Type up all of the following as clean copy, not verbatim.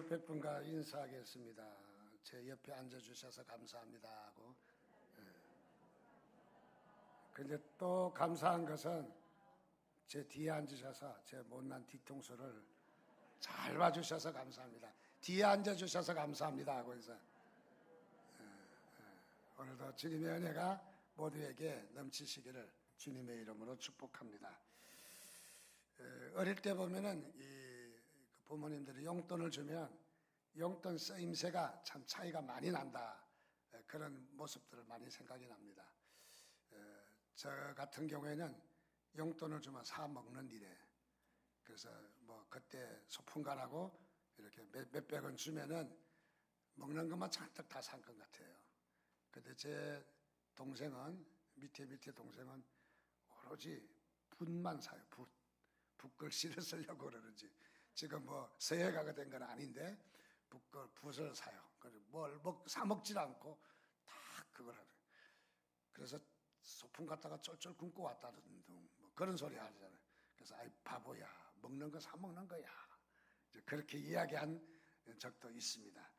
몇백 분과 인사하겠습니다. 제 옆에 앉아주셔서 감사합니다 하고, 근데 또 감사한 것은 제 뒤에 앉으셔서 제 못난 뒤통수를 잘 봐주셔서 감사합니다. 뒤에 앉아주셔서 감사합니다 하고 해서 오늘도 주님의 은혜가 모두에게 넘치시기를 주님의 이름으로 축복합니다. 어릴 때 보면은 부모님들이 용돈을 주면 용돈 쓰임새가 참 차이가 많이 난다, 그런 모습들을 많이 생각이 납니다. 저 같은 경우에는 용돈을 주면 사 먹는 일에, 그래서 뭐 그때 소풍 가라고 이렇게 몇백 원 주면은 먹는 것만 잔뜩 다 산 것 같아요. 근데 제 동생은, 밑에 동생은 오로지 붓만 사요. 붓글씨를 쓰려고 그러는지. 지금 뭐 서예가가 된 건 아닌데 붓을 사요. 뭘 사 먹질 않고 다 그걸 하래요. 그래서 소풍 갔다가 쫄쫄 굶고 왔다는 뭐 그런 소리 하잖아요. 그래서 아이 바보야, 먹는 거 사 먹는 거야, 그렇게 이야기한 적도 있습니다.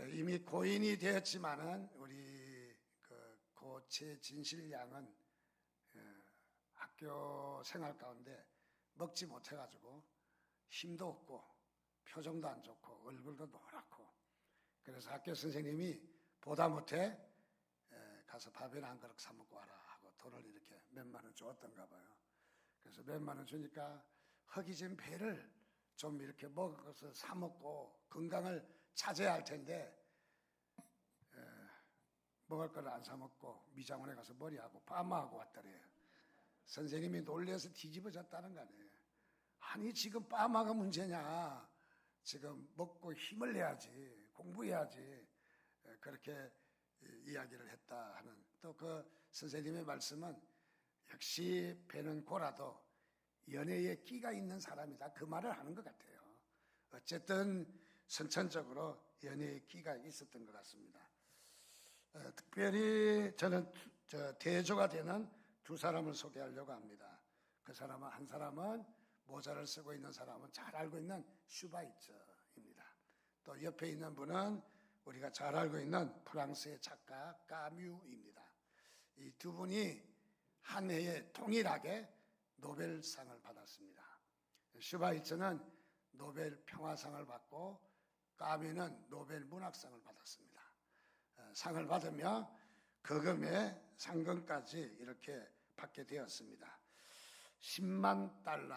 이미 고인이 되었지만은 우리 고 최진실 양은 학교 생활 가운데 먹지 못해가지고 힘도 없고 표정도 안 좋고 얼굴도 노랗고, 그래서 학교 선생님이 보다 못해 가서 밥이나 한 그릇 사 먹고 와라 하고 돈을 이렇게 몇만 원 주었던가 봐요. 그래서 몇만 원 주니까 허기진 배를 좀 이렇게 먹어서 사 먹고 건강을 찾아야 할 텐데 먹을 걸 안 사 먹고 미장원에 가서 머리하고 파마하고 왔더래요. 선생님이 놀래서 뒤집어졌다는 거 아니에요. 아니 지금 파마가 문제냐, 지금 먹고 힘을 내야지, 공부해야지, 그렇게 이야기를 했다 하는, 또 그 선생님의 말씀은 역시 배는 고라도 연애에 끼가 있는 사람이다, 그 말을 하는 것 같아요. 어쨌든 선천적으로 연애에 끼가 있었던 것 같습니다. 특별히 저는 대조가 되는 두 사람을 소개하려고 합니다. 그 사람은, 한 사람은 모자를 쓰고 있는 사람은 잘 알고 있는 슈바이처입니다. 또 옆에 있는 분은 우리가 잘 알고 있는 프랑스의 작가 까뮤입니다. 이 두 분이 한 해에 동일하게 노벨상을 받았습니다. 슈바이처는 노벨 평화상을 받고 까뮤는 노벨 문학상을 받았습니다. 상을 받으며 거금의 상금까지 이렇게 받게 되었습니다. 10만 달러,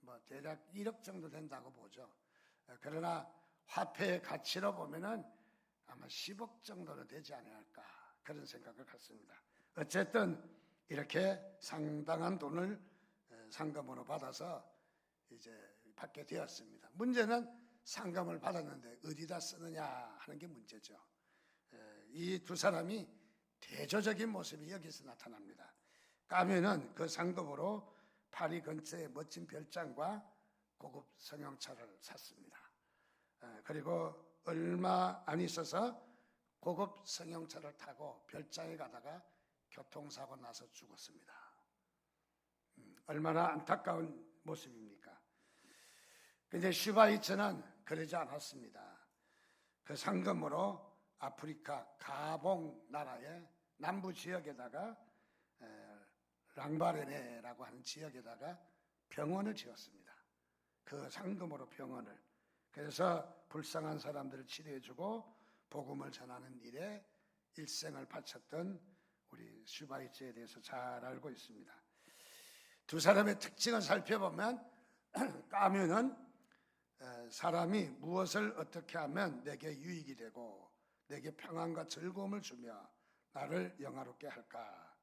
뭐 대략 1억 정도 된다고 보죠. 그러나 화폐의 가치로 보면은 아마 10억 정도는 되지 않을까, 그런 생각을 갖습니다. 어쨌든 이렇게 상당한 돈을 상금으로 받아서 이제 받게 되었습니다. 문제는 상금을 받았는데 어디다 쓰느냐 하는 게 문제죠. 이 두 사람이 대조적인 모습이 여기서 나타납니다. 까뮤는 그 상금으로 파리 근처에 멋진 별장과 고급 승용차를 샀습니다. 그리고 얼마 안 있어서 고급 승용차를 타고 별장에 가다가 교통사고 나서 죽었습니다. 얼마나 안타까운 모습입니까? 그런데 슈바이처는 그러지 않았습니다. 그 상금으로 아프리카 가봉 나라의 남부 지역에다가 랑바레네라고 하는 지역에다가 병원을 지었습니다. 그 상금으로 병원을. 그래서 불쌍한 사람들을 치료해주고 복음을 전하는 일에 일생을 바쳤던 우리 슈바이처에 대해서 잘 알고 있습니다. 두 사람의 특징을 살펴보면 까뮤는 사람이 무엇을 어떻게 하면 내게 유익이 되고 내게 평안과 즐거움을 주며 나를 영화롭게 할까,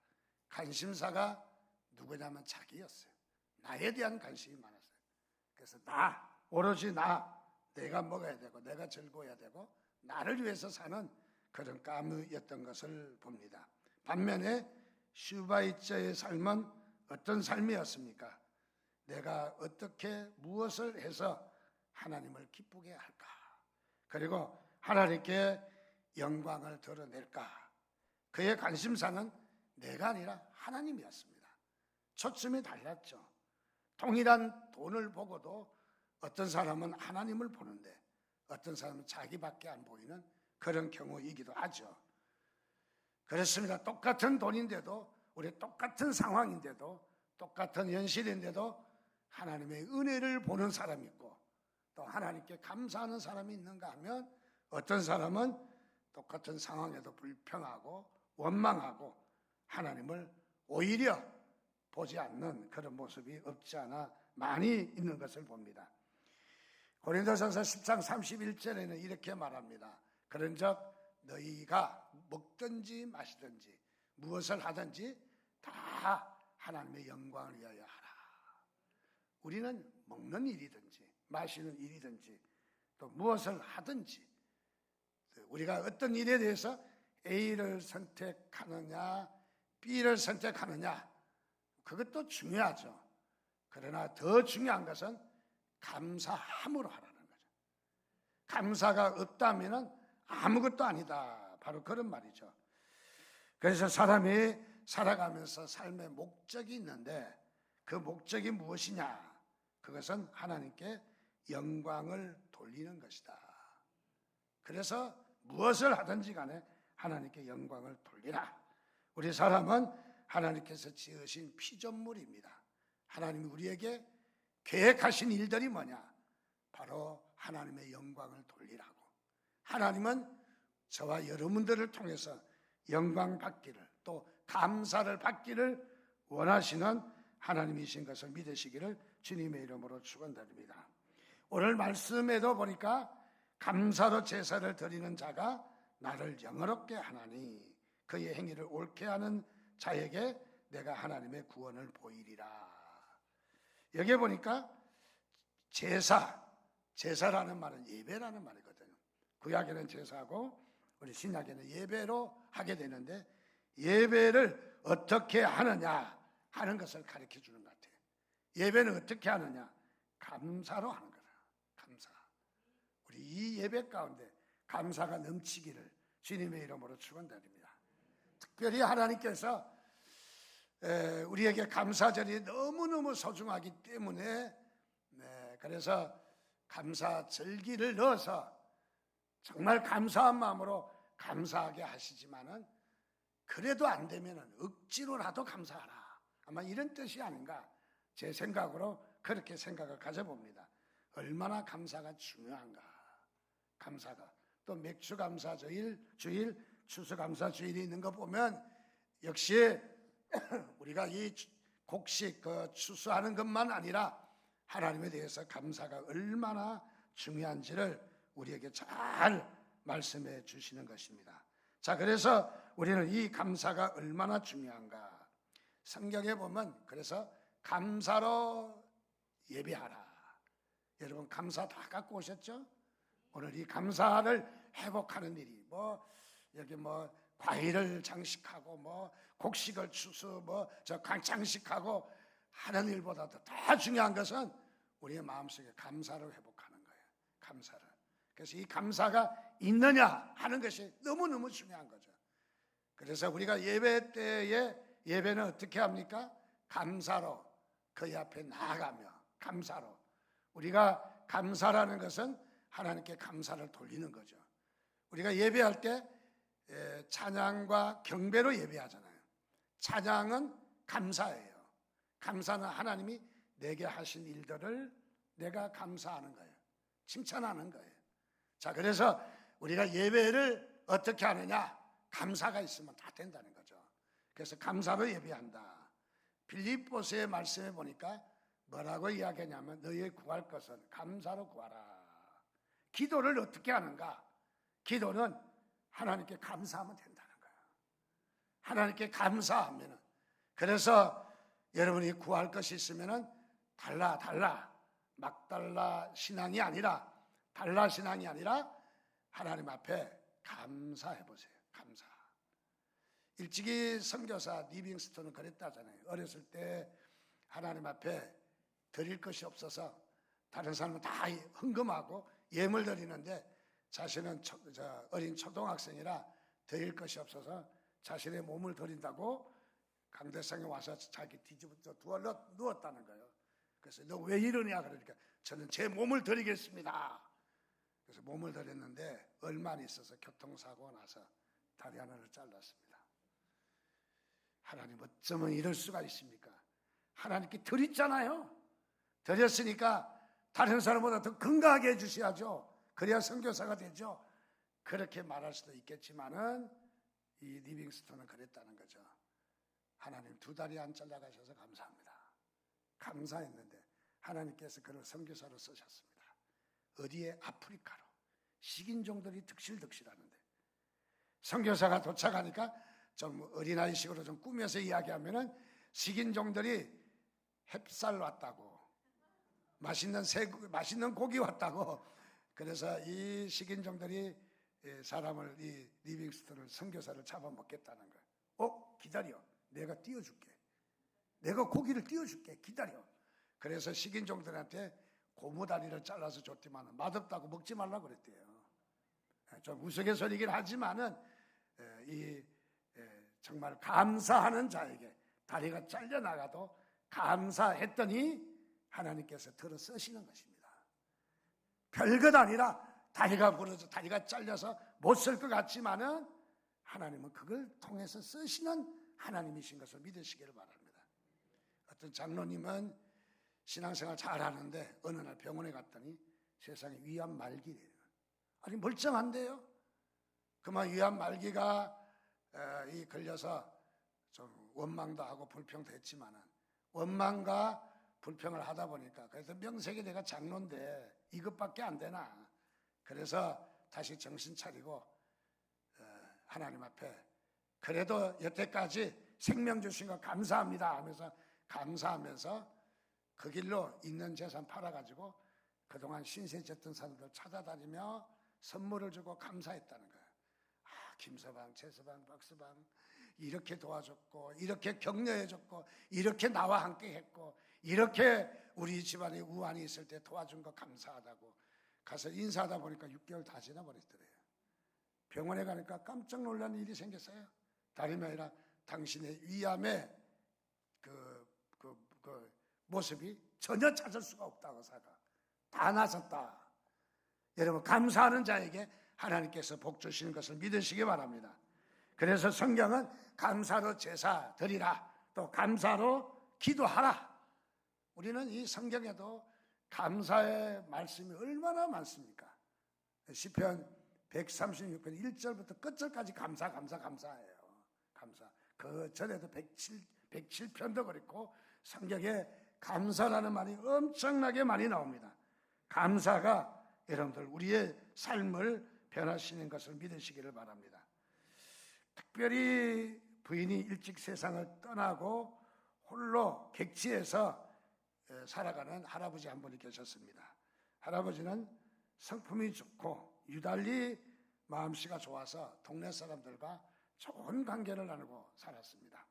관심사가 누구냐면 자기였어요. 나에 대한 관심이 많았어요. 그래서 오로지 내가 먹어야 되고 내가 즐거워야 되고 나를 위해서 사는 그런 까뮤였던 것을 봅니다. 반면에 슈바이처의 삶은 어떤 삶이었습니까? 내가 어떻게 무엇을 해서 하나님을 기쁘게 할까, 그리고 하나님께 영광을 드러낼까, 그의 관심사는 내가 아니라 하나님이었습니다. 초점이 달랐죠. 동일한 돈을 보고도 어떤 사람은 하나님을 보는데 어떤 사람은 자기밖에 안 보이는 그런 경우이기도 하죠. 그렇습니다. 똑같은 돈인데도, 우리 똑같은 상황인데도, 똑같은 현실인데도 하나님의 은혜를 보는 사람이 있고 또 하나님께 감사하는 사람이 있는가 하면, 어떤 사람은 똑같은 상황에도 불평하고 원망하고 하나님을 오히려 보지 않는 그런 모습이 없지 않아 많이 있는 것을 봅니다. 고린도전서 10장 31절에는 이렇게 말합니다. 그런즉 너희가 먹든지 마시든지 무엇을 하든지 다 하나님의 영광을 위하여 하라. 우리는 먹는 일이든지 마시는 일이든지 또 무엇을 하든지, 우리가 어떤 일에 대해서 A를 선택하느냐 B를 선택하느냐, 그것도 중요하죠. 그러나 더 중요한 것은 감사함으로 하라는 거죠. 감사가 없다면 아무것도 아니다, 바로 그런 말이죠. 그래서 사람이 살아가면서 삶의 목적이 있는데 그 목적이 무엇이냐? 그것은 하나님께 영광을 돌리는 것이다. 그래서 무엇을 하든지 간에 하나님께 영광을 돌리라. 우리 사람은 하나님께서 지으신 피조물입니다. 하나님이 우리에게 계획하신 일들이 뭐냐? 바로 하나님의 영광을 돌리라고. 하나님은 저와 여러분들을 통해서 영광 받기를, 또 감사를 받기를 원하시는 하나님이신 것을 믿으시기를 주님의 이름으로 축원드립니다. 오늘 말씀에도 보니까 감사로 제사를 드리는 자가 나를 영화롭게 하나니 그의 행위를 옳게 하는 자에게 내가 하나님의 구원을 보이리라. 여기에 보니까 제사라는 말은 예배라는 말이거든요. 구약에는 제사고 우리 신약에는 예배로 하게 되는데, 예배를 어떻게 하느냐 하는 것을 가르쳐 주는 것 같아요. 예배는 어떻게 하느냐? 감사로 하는 거다. 감사. 우리 이 예배 가운데 감사가 넘치기를 주님의 이름으로 축원드립니다. 특별히 하나님께서 우리에게 감사절이 너무너무 소중하기 때문에, 그래서 감사절기를 넣어서 정말 감사한 마음으로 감사하게 하시지만은, 그래도 안 되면은 억지로라도 감사하라, 아마 이런 뜻이 아닌가, 제 생각으로 그렇게 생각을 가져봅니다. 얼마나 감사가 중요한가. 감사가 또 맥주감사주일, 추수감사주일이 있는 거 보면 역시 우리가 이 곡식 추수하는 것만 아니라 하나님에 대해서 감사가 얼마나 중요한지를 우리에게 잘 말씀해 주시는 것입니다. 자, 그래서 우리는 이 감사가 얼마나 중요한가. 성경에 보면 그래서 감사로 예배하라. 여러분 감사 다 갖고 오셨죠? 오늘 이 감사를 회복하는 일이 여기 과일을 장식하고 곡식을 장식하고 하는 일보다도 더 중요한 것은 우리의 마음속에 감사를 회복하는 거예요. 감사를. 그래서 이 감사가 있느냐 하는 것이 너무너무 중요한 거죠. 그래서 우리가 예배 때에 예배는 어떻게 합니까? 감사로 그의 앞에 나아가며, 감사로. 우리가 감사라는 것은 하나님께 감사를 돌리는 거죠. 우리가 예배할 때 찬양과 경배로 예배하잖아요. 찬양은 감사예요. 감사는 하나님이 내게 하신 일들을 내가 감사하는 거예요. 칭찬하는 거예요. 자, 그래서 우리가 예배를 어떻게 하느냐? 감사가 있으면 다 된다는 거죠. 그래서 감사로 예배한다. 빌립보서의 말씀에 보니까 뭐라고 이야기하냐면, 너희 구할 것은 감사로 구하라. 기도를 어떻게 하는가? 기도는 하나님께 감사하면 된다는 거예요. 하나님께 감사하면은. 그래서 여러분이 구할 것이 있으면은 막달라 신앙이 아니라, 달라 신앙이 아니라 하나님 앞에 감사해 보세요. 감사. 일찍이 선교사 리빙스턴은 그랬다잖아요. 어렸을 때 하나님 앞에 드릴 것이 없어서 다른 사람은 다 헌금하고 예물 드리는데 자신은 어린 초등학생이라 드릴 것이 없어서 자신의 몸을 드린다고 강대상에 와서 자기 뒤집어 누웠다는 거예요. 그래서 너 왜 이러냐 그러니까 저는 제 몸을 드리겠습니다. 그래서 몸을 드렸는데 얼마 안 있어서 교통사고가 나서 다리 하나를 잘랐습니다. 하나님 어쩌면 이럴 수가 있습니까? 하나님께 드렸잖아요. 드렸으니까 다른 사람보다 더 건강하게 해주셔야죠. 그래야 선교사가 되죠. 그렇게 말할 수도 있겠지만은 이 리빙스턴은 그랬다는 거죠. 하나님 두 다리 안 잘라가셔서 감사합니다. 감사했는데 하나님께서 그를 선교사로 쓰셨습니다. 어디에? 아프리카로. 식인종들이 득실득실하는데 선교사가 도착하니까 좀 어린아이식으로 좀 꾸며서 이야기하면은 식인종들이 햅쌀 왔다고, 맛있는 고기 왔다고. 그래서 이 식인종들이 사람을, 이 리빙스턴을, 선교사를 잡아먹겠다는 거예요. 기다려, 내가 띄워줄게. 내가 고기를 띄워줄게. 기다려. 그래서 식인종들한테 고무다리를 잘라서 줬지만 맛없다고 먹지 말라 그랬대요. 좀 우스갯소리긴 하지만은 정말 감사하는 자에게 다리가 잘려나가도 감사했더니 하나님께서 들어 쓰시는 것입니다. 별것 아니라 다리가 부러져, 다리가 잘려서 못 쓸 것 같지만은 하나님은 그걸 통해서 쓰시는 하나님이신 것을 믿으시기를 바랍니다. 어떤 장로님은 신앙생활 잘 하는데 어느 날 병원에 갔더니 세상에 위암 말기래요. 아니 멀쩡한데요? 그만 위암 말기가 걸려서 좀 원망도 하고 불평도 했지만은 원망과 불평을 하다 보니까 그래서 명색이 내가 장로인데 이것밖에 안 되나. 그래서 다시 정신 차리고 하나님 앞에 그래도 여태까지 생명 주신 거 감사합니다 하면서 감사하면서 그 길로 있는 재산 팔아가지고 그동안 신세 졌던 사람들 찾아다니며 선물을 주고 감사했다는 거예요. 김서방, 최서방, 박서방 이렇게 도와줬고 이렇게 격려해줬고 이렇게 나와 함께 했고 이렇게 우리 집안에 우환이 있을 때 도와준 거 감사하다고 가서 인사하다 보니까 6개월 다 지나버렸더래요. 병원에 가니까 깜짝 놀란 일이 생겼어요. 다름이 아니라 당신의 위암의 그 모습이 전혀 찾을 수가 없다고 사가 다 나섰다. 여러분 감사하는 자에게 하나님께서 복 주시는 것을 믿으시기 바랍니다. 그래서 성경은 감사로 제사 드리라, 또 감사로 기도하라. 우리는 이 성경에도 감사의 말씀이 얼마나 많습니까? 시편 136편 1절부터 끝절까지 감사예요. 감사. 그 전에도 107편도 그렇고 성경에 감사라는 말이 엄청나게 많이 나옵니다. 감사가 여러분들 우리의 삶을 변화시키는 것을 믿으시기를 바랍니다. 특별히 부인이 일찍 세상을 떠나고 홀로 객지에서 살아가는 할아버지 한 분이 계셨습니다. 할아버지는 성품이 좋고 유달리 마음씨가 좋아서 동네 사람들과 좋은 관계를 나누고 살았습니다.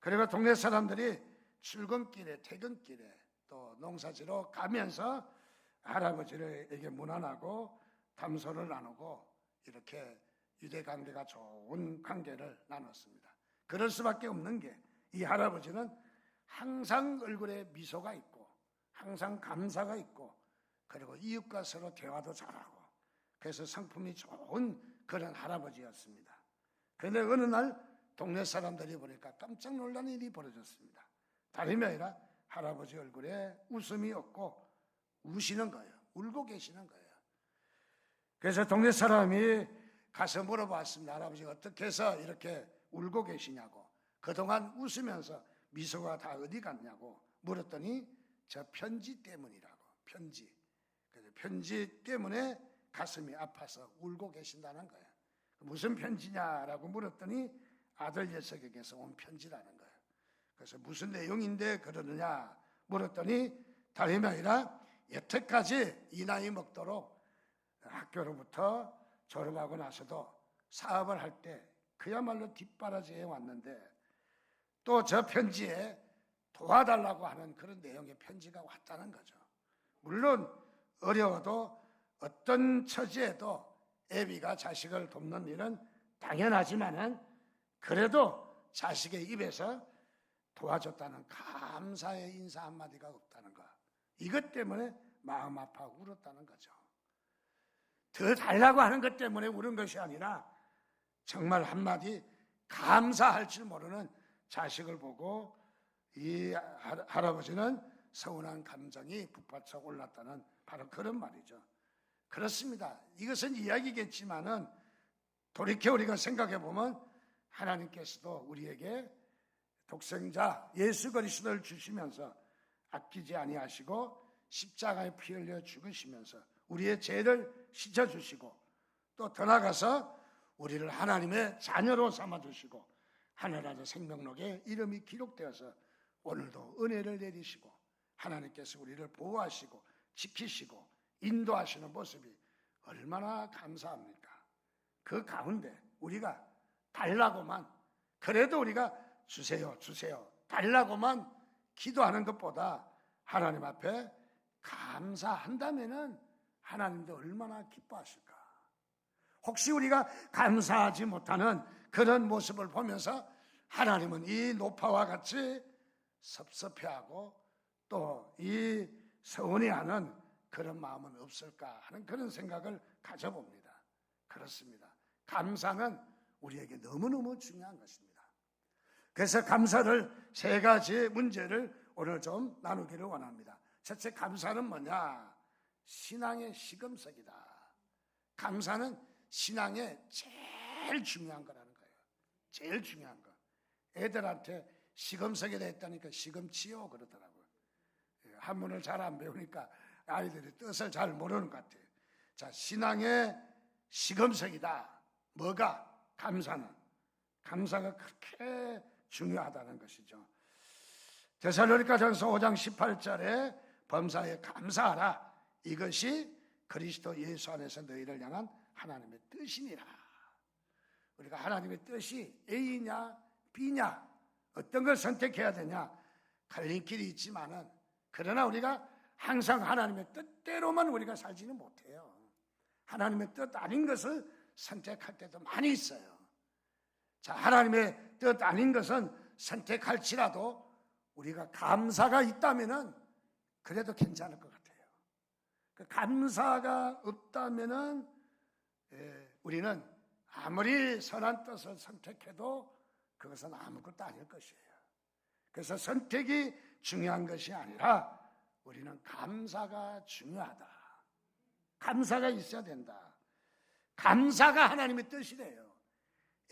그리고 동네 사람들이 출근길에 퇴근길에 또 농사지러 가면서 할아버지에게 문안하고 담소를 나누고 이렇게 유대관계가 좋은 관계를 나눴습니다. 그럴 수밖에 없는 게 이 할아버지는 항상 얼굴에 미소가 있고 항상 감사가 있고 그리고 이웃과 서로 대화도 잘하고 그래서 성품이 좋은 그런 할아버지였습니다. 그런데 어느 날 동네 사람들이 보니까 깜짝 놀란 일이 벌어졌습니다. 다름이 아니라 할아버지 얼굴에 웃음이 없고 우시는 거예요. 울고 계시는 거예요. 그래서 동네 사람이 가서 물어봤습니다. 할아버지가 어떻게 해서 이렇게 울고 계시냐고. 그동안 웃으면서 미소가 다 어디 갔냐고 물었더니 저 편지 때문이라고. 편지. 그래서 편지 때문에 가슴이 아파서 울고 계신다는 거예요. 무슨 편지냐라고 물었더니 아들 녀석에게서 온 편지라는 거예요. 그래서 무슨 내용인데 그러느냐 물었더니 다름이 아니라 여태까지 이 나이 먹도록 학교로부터 졸업하고 나서도 사업을 할 때 그야말로 뒷바라지에 왔는데 또 저 편지에 도와달라고 하는 그런 내용의 편지가 왔다는 거죠. 물론 어려워도 어떤 처지에도 애비가 자식을 돕는 일은 당연하지만은 그래도 자식의 입에서 도와줬다는 감사의 인사 한마디가 없다는 것. 이것 때문에 마음 아파하고 울었다는 거죠. 더 달라고 하는 것 때문에 우는 것이 아니라 정말 한마디 감사할 줄 모르는 자식을 보고 이 할아버지는 서운한 감정이 북받쳐 올랐다는 바로 그런 말이죠. 그렇습니다. 이것은 이야기겠지만은 돌이켜 우리가 생각해 보면 하나님께서도 우리에게 독생자 예수 그리스도를 주시면서 아끼지 아니하시고 십자가에 피 흘려 죽으시면서 우리의 죄를 씻어주시고 또 더 나아가서 우리를 하나님의 자녀로 삼아주시고 하늘나라 생명록에 이름이 기록되어서 오늘도 은혜를 내리시고 하나님께서 우리를 보호하시고 지키시고 인도하시는 모습이 얼마나 감사합니까? 그 가운데 우리가 달라고만 그래도 우리가 주세요 주세요 달라고만 기도하는 것보다 하나님 앞에 감사한다면은 하나님도 얼마나 기뻐하실까? 혹시 우리가 감사하지 못하는 그런 모습을 보면서 하나님은 이 노파와 같이 섭섭해하고 또 이 서운해하는 그런 마음은 없을까 하는 그런 생각을 가져봅니다. 그렇습니다. 감사는 우리에게 너무너무 중요한 것입니다. 그래서 감사를 세 가지 문제를 오늘 좀 나누기를 원합니다. 첫째, 감사는 뭐냐? 신앙의 시금석이다. 감사는 신앙의 제일 중요한 거라는 거예요. 제일 중요한 거. 애들한테 시금석에다 했다니까 시금치요 그러더라고요. 한문을 잘 안 배우니까 아이들이 뜻을 잘 모르는 것 같아요. 자, 신앙의 시금석이다. 뭐가? 감사는. 감사가 그렇게 중요하다는 것이죠. 데살로니가전서 5장 18절에 범사에 감사하라. 이것이 그리스도 예수 안에서 너희를 향한 하나님의 뜻이니라. 우리가 하나님의 뜻이 A냐 B냐 어떤 걸 선택해야 되냐 갈림길이 있지만은 그러나 우리가 항상 하나님의 뜻대로만 우리가 살지는 못해요. 하나님의 뜻 아닌 것을 선택할 때도 많이 있어요. 자, 하나님의 뜻 아닌 것은 선택할지라도 우리가 감사가 있다면은 그래도 괜찮을 것 같아요. 그 감사가 없다면은 우리는 아무리 선한 뜻을 선택해도 그것은 아무것도 아닐 것이에요. 그래서 선택이 중요한 것이 아니라 우리는 감사가 중요하다. 감사가 있어야 된다. 감사가 하나님의 뜻이래요.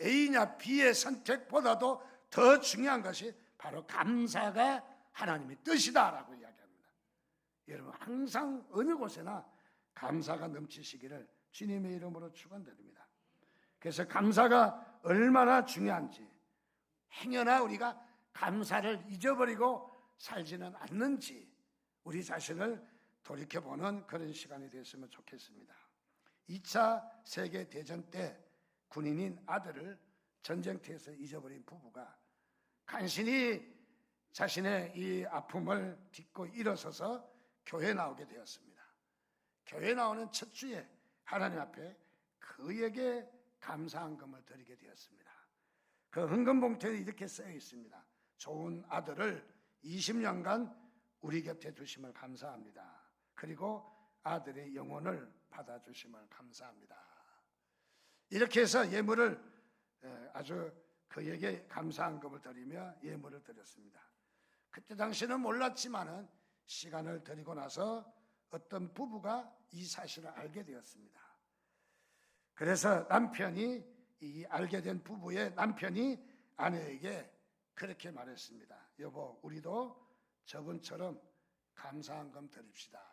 A냐 B의 선택보다도 더 중요한 것이 바로 감사가 하나님의 뜻이다라고 이야기합니다. 여러분 항상 어느 곳에나 감사가 넘치시기를 주님의 이름으로 축원드립니다. 그래서 감사가 얼마나 중요한지 행여나 우리가 감사를 잊어버리고 살지는 않는지 우리 자신을 돌이켜보는 그런 시간이 됐으면 좋겠습니다. 2차 세계대전 때 군인인 아들을 전쟁터에서 잊어버린 부부가 간신히 자신의 이 아픔을 딛고 일어서서 교회에 나오게 되었습니다. 교회에 나오는 첫 주에 하나님 앞에 그에게 감사헌금을 드리게 되었습니다. 그 헌금봉투에 이렇게 쓰여 있습니다. 좋은 아들을 20년간 우리 곁에 두심을 감사합니다. 그리고 아들의 영혼을 받아주심을 감사합니다. 이렇게 해서 예물을 아주 그에게 감사헌금을 드리며 예물을 드렸습니다. 그때 당시는 몰랐지만은 시간을 드리고 나서 어떤 부부가 이 사실을 알게 되었습니다. 그래서 남편이 이 알게 된 부부의 남편이 아내에게 그렇게 말했습니다. 여보, 우리도 저분처럼 감사헌금 드립시다.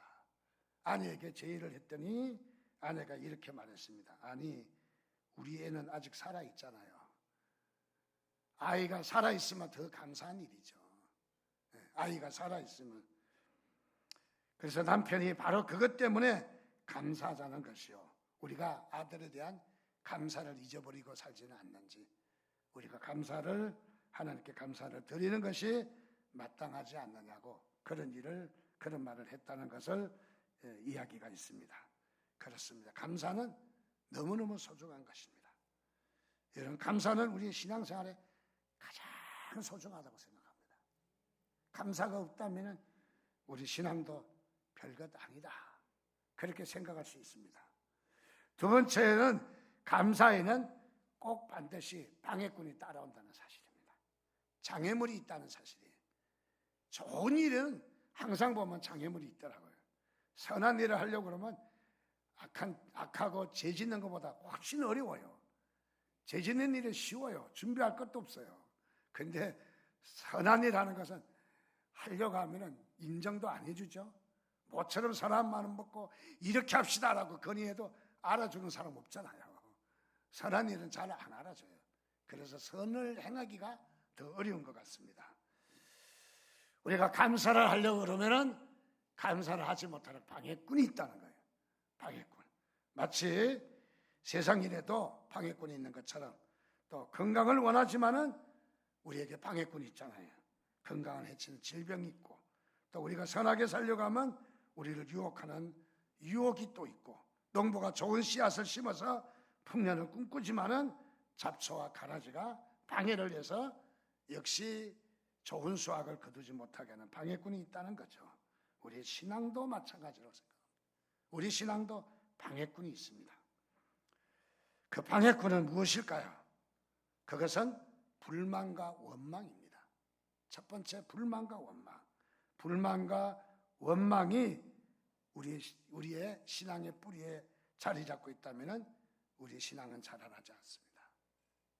아내에게 제의를 했더니 아내가 이렇게 말했습니다. 아니, 우리 애는 아직 살아있잖아요. 아이가 살아있으면 더 감사한 일이죠. 아이가 살아있으면. 그래서 남편이 바로 그것 때문에 감사하자는 것이요. 우리가 아들에 대한 감사를 잊어버리고 살지는 않는지, 우리가 감사를 하나님께 감사를 드리는 것이 마땅하지 않느냐고 그런 말을 했다는 것을 이야기가 있습니다. 그렇습니다. 감사는 너무너무 소중한 것입니다. 여러분, 감사는 우리의 신앙생활에 가장 소중하다고 생각합니다. 감사가 없다면 우리 신앙도 별것 아니다. 그렇게 생각할 수 있습니다. 두 번째는 감사에는 꼭 반드시 방해꾼이 따라온다는 사실입니다. 장애물이 있다는 사실이에요. 좋은 일은 항상 보면 장애물이 있더라고요. 선한 일을 하려고 그러면 악하고 죄 짓는 것보다 훨씬 어려워요. 죄 짓는 일은 쉬워요. 준비할 것도 없어요. 근데 선한 일 하는 것은 하려고 하면은 인정도 안 해주죠. 모처럼 선한 마음 먹고 이렇게 합시다라고 건의해도 알아주는 사람 없잖아요. 선한 일은 잘 안 알아줘요. 그래서 선을 행하기가 더 어려운 것 같습니다. 우리가 감사를 하려고 그러면은 감사를 하지 못하는 방해꾼이 있다는 거예요. 방해꾼. 마치 세상 일에도 방해꾼이 있는 것처럼 또 건강을 원하지만은 우리에게 방해꾼이 있잖아요. 건강을 해치는 질병이 있고 또 우리가 선하게 살려고 하면 우리를 유혹하는 유혹이 또 있고 농부가 좋은 씨앗을 심어서 풍년을 꿈꾸지만은 잡초와 가라지가 방해를 해서 역시 좋은 수확을 거두지 못하게 하는 방해꾼이 있다는 거죠. 우리 신앙도 마찬가지로 생각합니다. 우리 신앙도 방해꾼이 있습니다. 그 방해꾼은 무엇일까요? 그것은 불만과 원망입니다. 첫 번째, 불만과 원망. 불만과 원망이 우리의 신앙의 뿌리에 자리 잡고 있다면 우리 신앙은 자라나지 않습니다.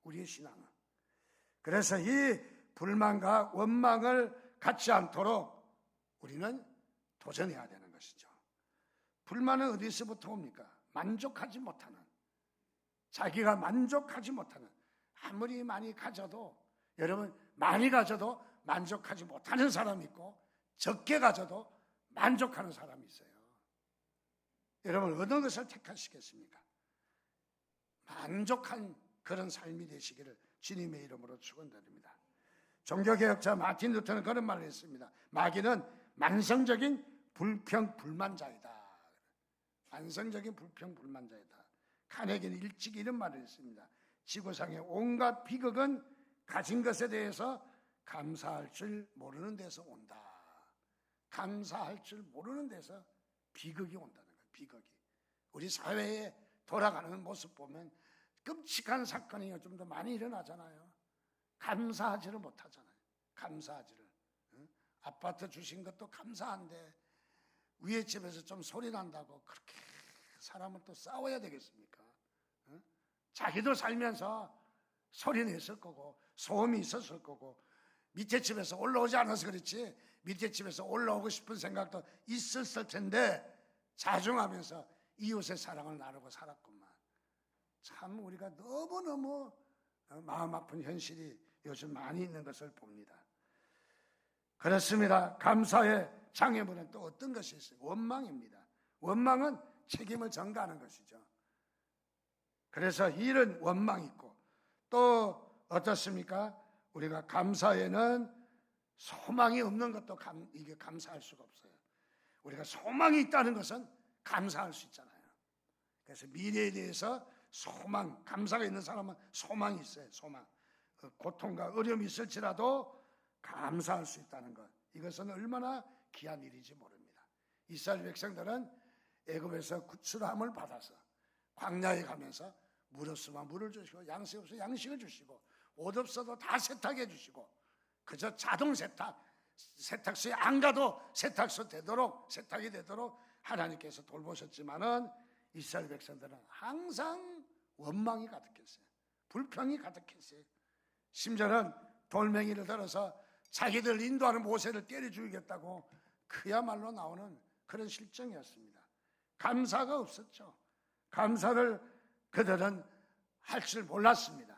우리의 신앙은. 그래서 이 불만과 원망을 갖지 않도록 우리는 도전해야 되는 것이죠. 불만은 어디서부터 옵니까? 만족하지 못하는, 자기가 만족하지 못하는, 아무리 많이 가져도, 여러분 많이 가져도 만족하지 못하는 사람이 있고 적게 가져도 만족하는 사람이 있어요. 여러분 어느 것을 택하시겠습니까? 만족한 그런 삶이 되시기를 주님의 이름으로 축원드립니다. 종교개혁자 마틴 루터는 그런 말을 했습니다. 마귀는 만성적인 불평불만자이다. 만성적인 불평불만자이다. 카네기는 일찍 이런 말을 했습니다. 지구상의 온갖 비극은 가진 것에 대해서 감사할 줄 모르는 데서 온다. 감사할 줄 모르는 데서 비극이 온다는 거예요. 비극이. 우리 사회에 돌아가는 모습 보면 끔찍한 사건이 요즘 더 많이 일어나잖아요. 감사하지를 못하잖아요. 감사하지를. 아파트 주신 것도 감사한데 위에 집에서 좀 소리 난다고 그렇게 사람은 또 싸워야 되겠습니까? 자기도 살면서 소리 냈을 거고 소음이 있었을 거고 밑에 집에서 올라오지 않아서 그렇지 밑에 집에서 올라오고 싶은 생각도 있었을 텐데 자중하면서 이웃의 사랑을 나누고 살았구만. 참 우리가 너무너무 마음 아픈 현실이 요즘 많이 있는 것을 봅니다. 그렇습니다. 감사의 장애물은 또 어떤 것이 있어요? 원망입니다. 원망은 책임을 전가하는 것이죠. 그래서 이런 원망이 있고 또 어떻습니까? 우리가 감사에는 소망이 없는 것도 이게 감사할 수가 없어요. 우리가 소망이 있다는 것은 감사할 수 있잖아요. 그래서 미래에 대해서 소망, 감사가 있는 사람은 소망이 있어요. 소망. 고통과 어려움이 있을지라도 감사할 수 있다는 것. 이것은 얼마나 귀한 일인지 모릅니다. 이스라엘 백성들은 애굽에서 구출함을 받아서 광야에 가면서 물 없으면 물을 주시고 양식 없으면 양식을 주시고 옷 없어도 다 세탁해 주시고 그저 자동 세탁소에 안 가도 세탁소 되도록 세탁이 되도록 하나님께서 돌보셨지만은 이스라엘 백성들은 항상 원망이 가득했어요. 불평이 가득했어요. 심지어는 돌멩이를 들어서 자기들 인도하는 모세를 때려 죽이겠다고 그야말로 나오는 그런 실정이었습니다. 감사가 없었죠. 감사를 그들은 할 줄 몰랐습니다.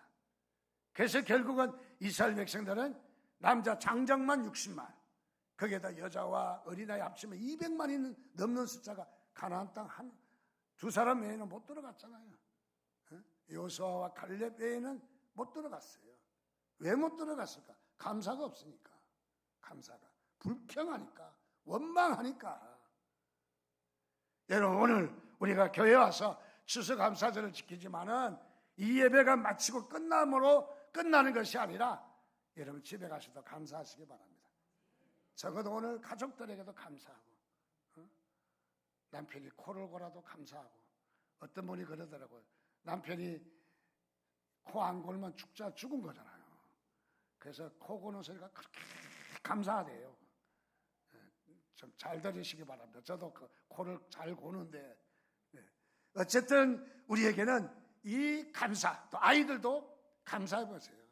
그래서 결국은 이스라엘 백성들은 남자 장정만 60만, 거기에다 여자와 어린아이 합치면 200만이 넘는 숫자가 가나안 땅 두 사람 외에는 못 들어갔잖아요. 여호수아와 갈렙 외에는 못 들어갔어요. 왜 못 들어갔을까? 감사가 없으니까. 감사가 불평하니까, 원망하니까. 여러분 오늘 우리가 교회 와서 추수감사절을 지키지만은 이 예배가 마치고 끝나는 것이 아니라 여러분 집에 가셔도 감사하시기 바랍니다. 적어도 오늘 가족들에게도 감사하고 남편이 코를 골아도 감사하고, 어떤 분이 그러더라고요. 남편이 코 안 골면 죽은 거잖아요. 그래서 코 고는 소리가 그렇게 감사하대요. 좀 잘 들으시기 바랍니다. 저도 그 코를 잘 고는데, 어쨌든 우리에게는 이 감사, 또 아이들도 감사해 보세요.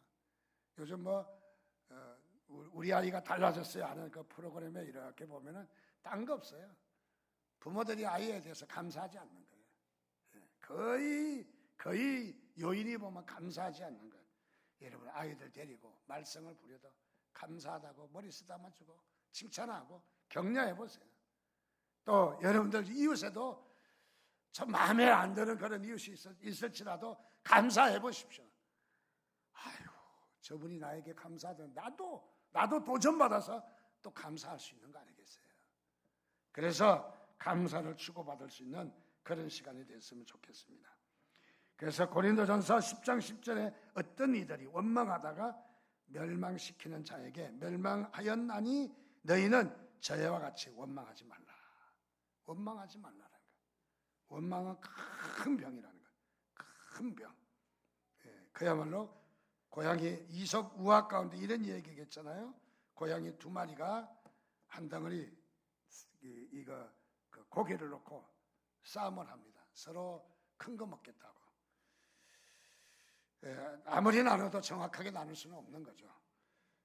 요즘 우리 아이가 달라졌어요 하는 그 프로그램에 이렇게 보면은 딴 거 없어요. 부모들이 아이에 대해서 감사하지 않는 거예요. 거의 요인이 보면 감사하지 않는 거예요. 여러분, 아이들 데리고 말썽을 부려도 감사하다고 머리 쓰다만 주고 칭찬하고 격려해 보세요. 또 여러분들 이웃에도 참 마음에 안 드는 그런 이웃이 있을지라도 감사해 보십시오. 아유, 저분이 나에게 감사하던 나도 도전받아서 또 감사할 수 있는 거 아니겠어요? 그래서 감사를 주고받을 수 있는 그런 시간이 됐으면 좋겠습니다. 그래서 고린도전서 10장 10절에 어떤 이들이 원망하다가 멸망시키는 자에게 멸망하였나니 너희는 저희와 같이 원망하지 말라. 원망하지 말라는 거예요. 원망은 큰 병이라는 거예요. 큰 병. 그야말로 고양이 이석 우화 가운데 이런 얘기겠잖아요. 고양이 2마리가 한 덩어리 그 고기를 놓고 싸움을 합니다. 서로 큰 거 먹겠다고. 아무리 나눠도 정확하게 나눌 수는 없는 거죠.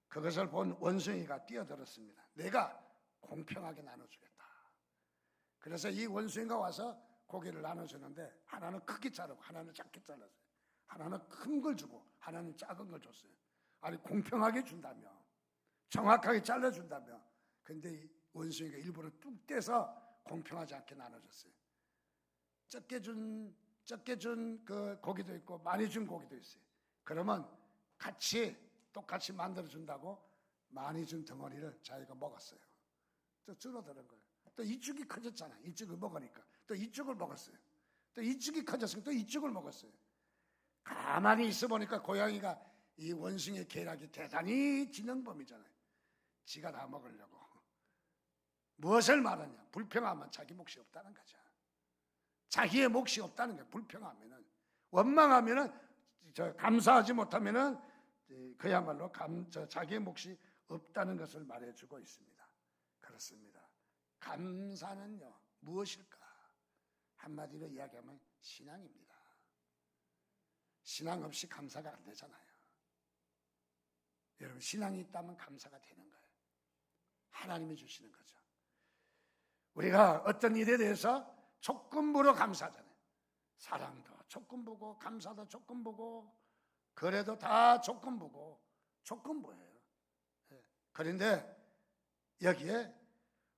그것을 본 원숭이가 뛰어들었습니다. 내가 공평하게 나눠주겠다. 그래서 이 원숭이가 와서 고기를 나눠주는데 하나는 크게 자르고 하나는 작게 잘랐어요. 하나는 큰 걸 주고 하나는 작은 걸 줬어요. 아니, 공평하게 준다며, 정확하게 잘라준다며. 근데 원숭이가 일부러 뚝 떼서 공평하지 않게 나눠줬어요. 적게 준 그 고기도 있고 많이 준 고기도 있어요. 그러면 똑같이 만들어준다고 많이 준 덩어리를 자기가 먹었어요. 또 줄어드는 거예요. 또 이쪽이 커졌잖아요. 이쪽을 먹으니까 또 이쪽을 먹었어요. 또 이쪽이 커졌으니까 또 이쪽을 먹었어요. 가만히 있어 보니까 고양이가 이 원숭이의 계략이 대단히 지능범이잖아요. 지가 다 먹으려고. 무엇을 말하냐? 불평하면 자기 몫이 없다는 거죠. 자기의 몫이 없다는 거예요. 불평하면은. 원망하면은, 감사하지 못하면은 그야말로 자기의 몫이 없다는 것을 말해주고 있습니다. 그렇습니다. 감사는요, 무엇일까? 한마디로 이야기하면 신앙입니다. 신앙 없이 감사가 안 되잖아요. 여러분, 신앙이 있다면 감사가 되는 거예요. 하나님이 주시는 거죠. 우리가 어떤 일에 대해서 조건부로 감사하잖아요. 사랑도 조건부고, 감사도 조건부고, 거래도 다 조건부고, 조건부예요. 그런데 여기에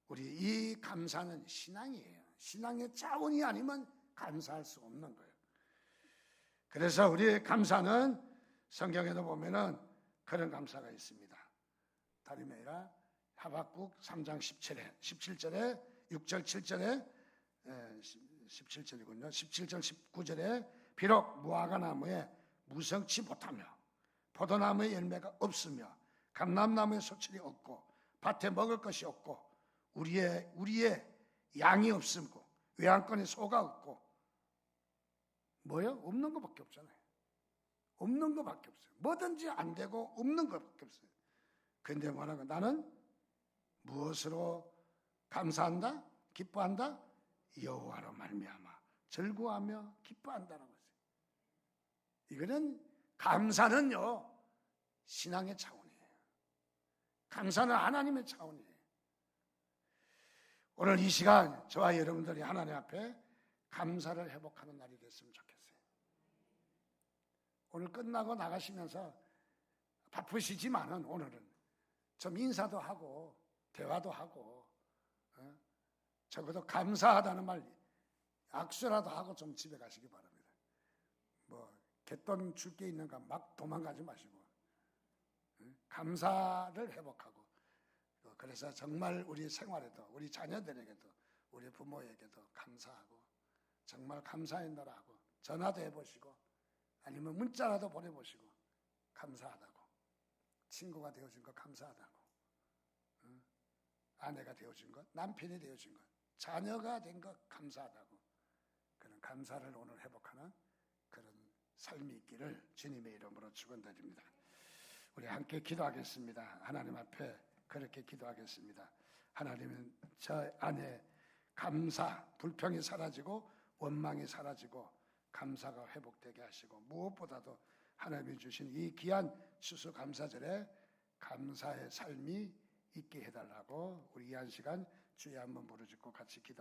우리 이 감사는 신앙이에요. 신앙의 자원이 아니면 감사할 수 없는 거예요. 그래서 우리의 감사는 성경에도 보면은 그런 감사가 있습니다. 다름이 아니라 하박국 3장 17절에 6절 7절에 17절이군요. 17절 19절에 비록 무화과 나무에 무성치 못하며 포도나무에 열매가 없으며 감람나무에 소출이 없고 밭에 먹을 것이 없고 우리의 양이 없음고 외양간에 소가 없고 뭐요? 없는 것밖에 없잖아요. 없는 것밖에 없어요. 뭐든지 안 되고 없는 것밖에 없어요. 그런데 뭐라고? 나는 무엇으로 감사한다? 기뻐한다? 여호와로 말미암아 즐거워하며 기뻐한다는 거죠. 이거는 감사는요, 신앙의 차원이에요. 감사는 하나님의 차원이에요. 오늘 이 시간 저와 여러분들이 하나님 앞에 감사를 회복하는 날이 됐으면 좋겠어요. 오늘 끝나고 나가시면서 바쁘시지만은 오늘은 좀 인사도 하고 대화도 하고 적어도 감사하다는 말 악수라도 하고 좀 집에 가시기 바랍니다. 갯돈 줄 게 있는가 막 도망가지 마시고 감사를 회복하고, 그래서 정말 우리 생활에도 우리 자녀들에게도 우리 부모에게도 감사하고 정말 감사한다라고 전화도 해보시고 아니면 문자라도 보내보시고 감사하다고, 친구가 되어준 거 감사하다고, 아내가 되어준 것, 남편이 되어준 것 자녀가 된 것 감사하다고, 그런 감사를 오늘 회복하는 그런 삶이 있기를 주님의 이름으로 축원드립니다. 우리 함께 기도하겠습니다. 하나님 앞에 그렇게 기도하겠습니다. 하나님은 저 안에 감사, 불평이 사라지고 원망이 사라지고 감사가 회복되게 하시고, 무엇보다도 하나님이 주신 이 귀한 추수감사절에 감사의 삶이 있게 해달라고 우리 이 한 시간 주여 한번 부르짖고 같이 기도하겠습니다.